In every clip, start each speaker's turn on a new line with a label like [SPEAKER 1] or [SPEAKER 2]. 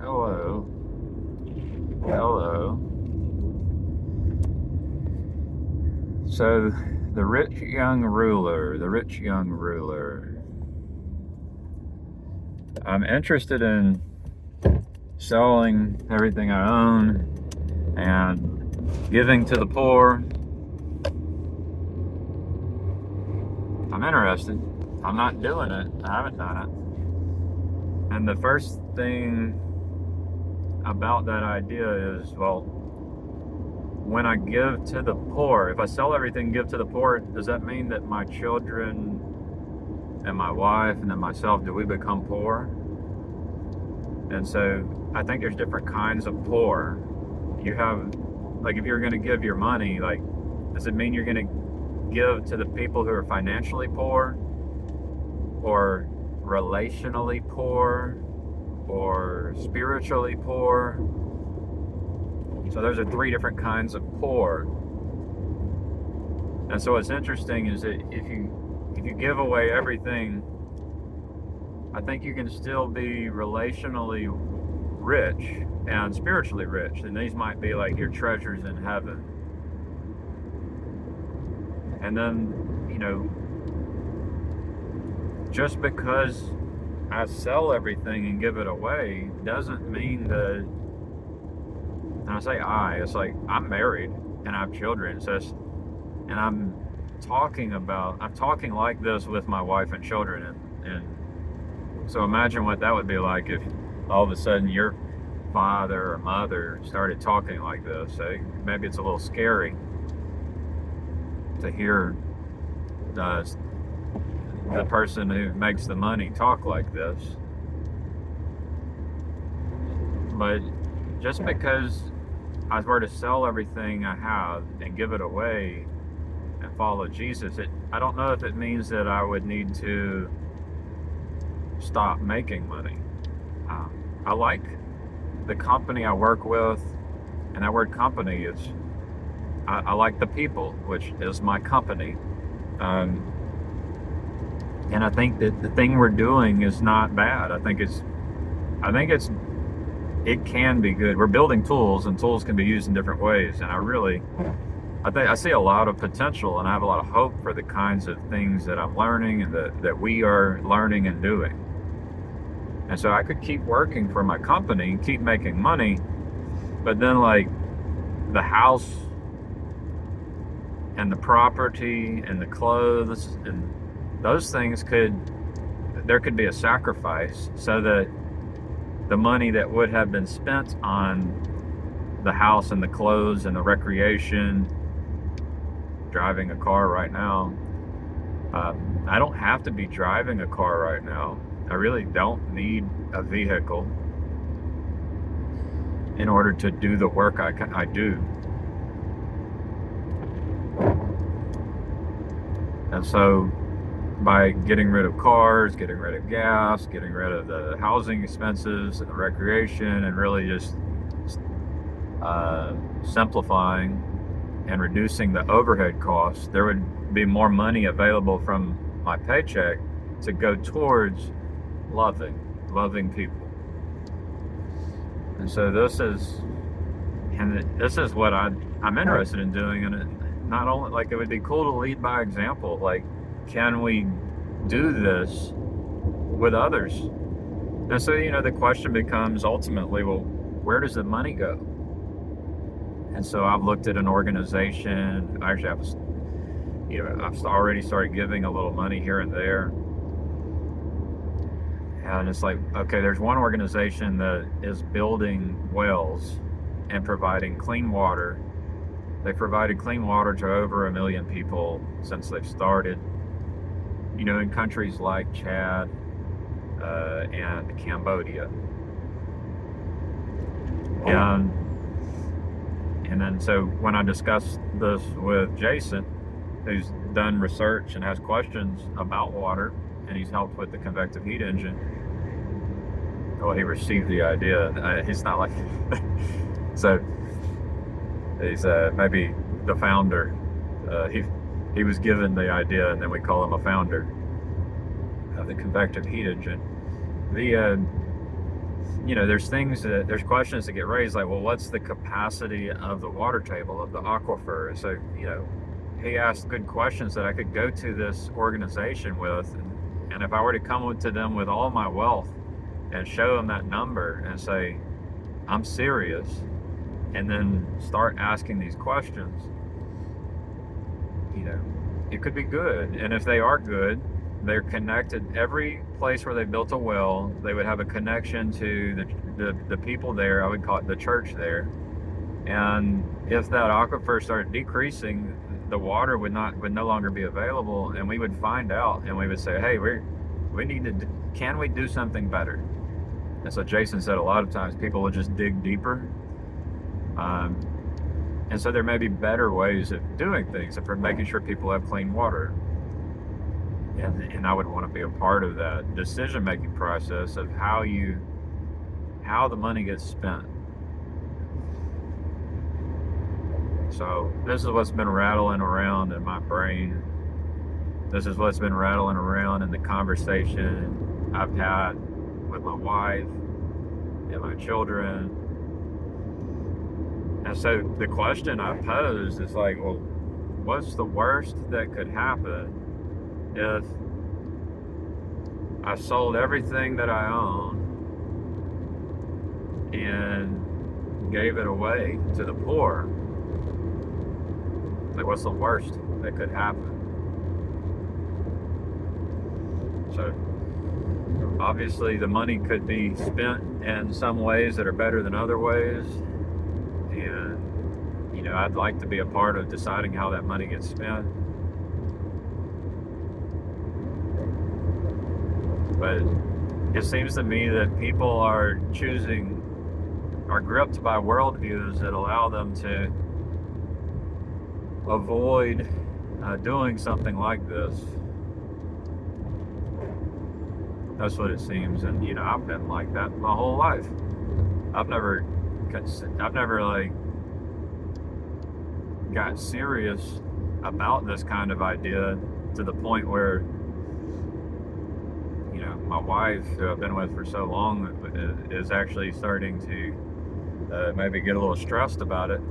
[SPEAKER 1] Hello. Hello. So, the rich young ruler. I'm interested in selling everything I own and giving to the poor. I'm interested. I'm not doing it. I haven't done it. And the first thing about that idea is, well, when I give to the poor, if I sell everything and give to the poor, does that mean that my children and my wife and then myself, do we become poor? And so I think there's different kinds of poor. You have, like, if you're going to give your money, like, does it mean you're going to give to the people who are financially poor, or relationally poor, or spiritually poor? So those are three different kinds of poor. And so what's interesting is that if you give away everything, I think you can still be relationally rich and spiritually rich. And these might be like your treasures in heaven. And then, just because I sell everything and give it away doesn't mean that, and I say it's like I'm married and I have children. So and I'm talking like this with my wife and children. And so imagine what that would be like if all of a sudden your father or mother started talking like this. So maybe it's a little scary to hear the person who makes the money talk like this. But just because I were to sell everything I have and give it away and follow Jesus, I don't know if it means that I would need to stop making money. I like the company I work with, and that word company is, I like the people, which is my company. And I think that the thing we're doing is not bad. I think it can be good. We're building tools, and tools can be used in different ways. And I see a lot of potential, and I have a lot of hope for the kinds of things that I'm learning and that we are learning and doing. And so I could keep working for my company, keep making money, but then like the house and the property and the clothes and those things there could be a sacrifice so that the money that would have been spent on the house and the clothes and the recreation, driving a car right now. I don't have to be driving a car right now. I really don't need a vehicle in order to do the work I do. And so by getting rid of cars, getting rid of gas, getting rid of the housing expenses and the recreation, and really just simplifying and reducing the overhead costs, there would be more money available from my paycheck to go towards loving people. And so this is what I'm interested in doing. And it, not only, like, it would be cool to lead by example. Like, can we do this with others? And so, the question becomes ultimately, well, where does the money go? And so I've looked at an organization. Actually, I've already started giving a little money here and there. And it's like, okay, there's one organization that is building wells and providing clean water. They provided clean water to over 1 million people since they've started. In countries like Chad and Cambodia. And then so when I discussed this with Jason, who's done research and has questions about water, and he's helped with the convective heat engine, well, he received the idea. He's not like so he's maybe the founder. He was given the idea, and then we call him a founder of the convective heat engine. there's questions that get raised like, well, what's the capacity of the water table of the aquifer? So, he asked good questions that I could go to this organization with, and if I were to come to them with all my wealth and show them that number and say, I'm serious, and then start asking these questions, it could be good. And if they are good, they're connected. Every place where they built a well, they would have a connection to the people there. I would call it the church there. And if that aquifer started decreasing, the water would no longer be available, and we would find out, and we would say, hey, can we do something better? And so Jason said a lot of times people will just dig deeper. And so there may be better ways of doing things, of making sure people have clean water. And I would want to be a part of that decision-making process of how the money gets spent. So this is what's been rattling around in my brain. This is what's been rattling around in the conversation I've had with my wife and my children. And so the question I posed is like, well, what's the worst that could happen if I sold everything that I own and gave it away to the poor? Like, what's the worst that could happen? So obviously the money could be spent in some ways that are better than other ways. And, I'd like to be a part of deciding how that money gets spent. But it seems to me that people are gripped by worldviews that allow them to avoid doing something like this. That's what it seems. And, I've been like that my whole life. I've never like got serious about this kind of idea to the point where, my wife, who I've been with for so long, is actually starting to maybe get a little stressed about it.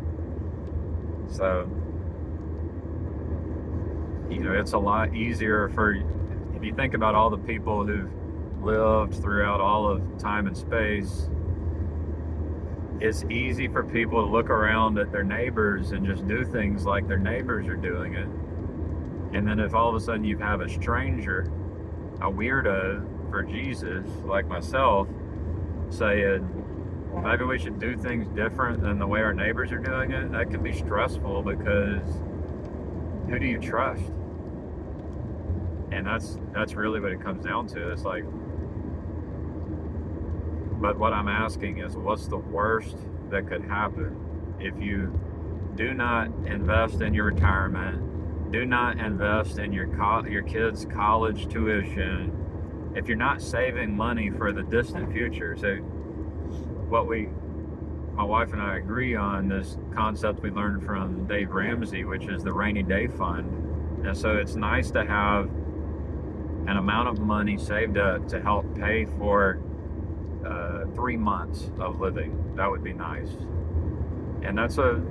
[SPEAKER 1] So, it's a lot easier if you think about all the people who've lived throughout all of time and space, it's easy for people to look around at their neighbors and just do things like their neighbors are doing it. And then if all of a sudden you have a stranger, a weirdo for Jesus, like myself, saying, maybe we should do things different than the way our neighbors are doing it, that can be stressful, because who do you trust? And that's really what it comes down to. It's like, but what I'm asking is, what's the worst that could happen if you do not invest in your retirement, do not invest in your kids' college tuition, if you're not saving money for the distant future? So my wife and I agree on this concept we learned from Dave Ramsey, which is the rainy day fund. And so it's nice to have an amount of money saved up to help pay for 3 months of living. That would be nice. And that's an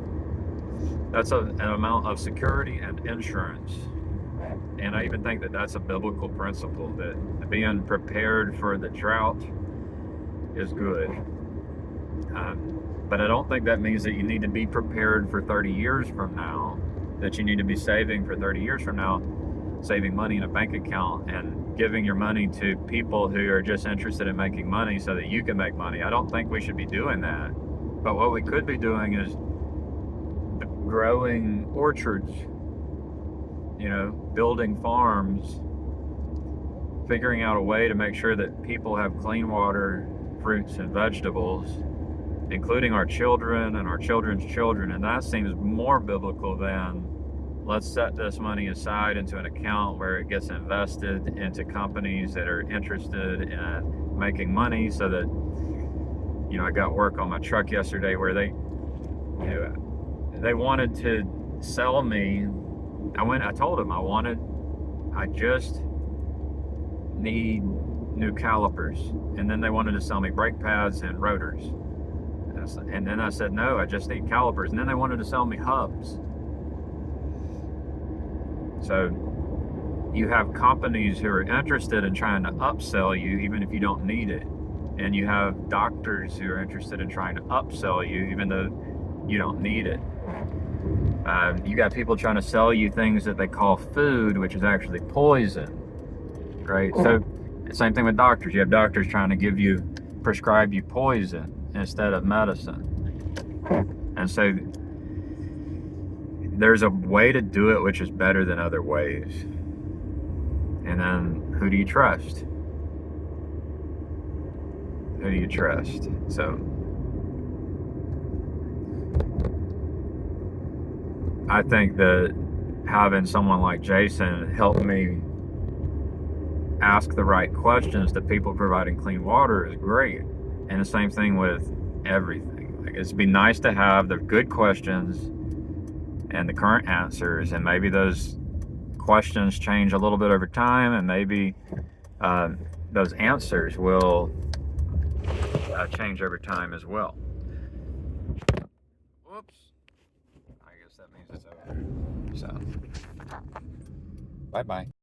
[SPEAKER 1] amount of security and insurance. And I even think that that's a biblical principle, that being prepared for the drought is good. But I don't think that means that you need to be prepared for 30 years from now, that you need to be saving for 30 years from now, saving money in a bank account and giving your money to people who are just interested in making money so that you can make money. I don't think we should be doing that. But what we could be doing is growing orchards, building farms, figuring out a way to make sure that people have clean water, fruits and vegetables, including our children and our children's children. And that seems more biblical than, let's set this money aside into an account where it gets invested into companies that are interested in making money, so that, I got work on my truck yesterday where they wanted to sell me. I told them I just need new calipers, and then they wanted to sell me brake pads and rotors. And then I said, no, I just need calipers. And then they wanted to sell me hubs. So you have companies who are interested in trying to upsell you even if you don't need it. And you have doctors who are interested in trying to upsell you even though you don't need it. You got people trying to sell you things that they call food, which is actually poison, right? So same thing with doctors. You have doctors trying to prescribe you poison instead of medicine. And so there's a way to do it which is better than other ways. And then who do you trust? Who do you trust? So I think that having someone like Jason help me ask the right questions to people providing clean water is great. And the same thing with everything. Like, it'd be nice to have the good questions and the current answers, and maybe those questions change a little bit over time, and maybe those answers will change over time as well. Whoops. I guess that means it's over. So, bye-bye.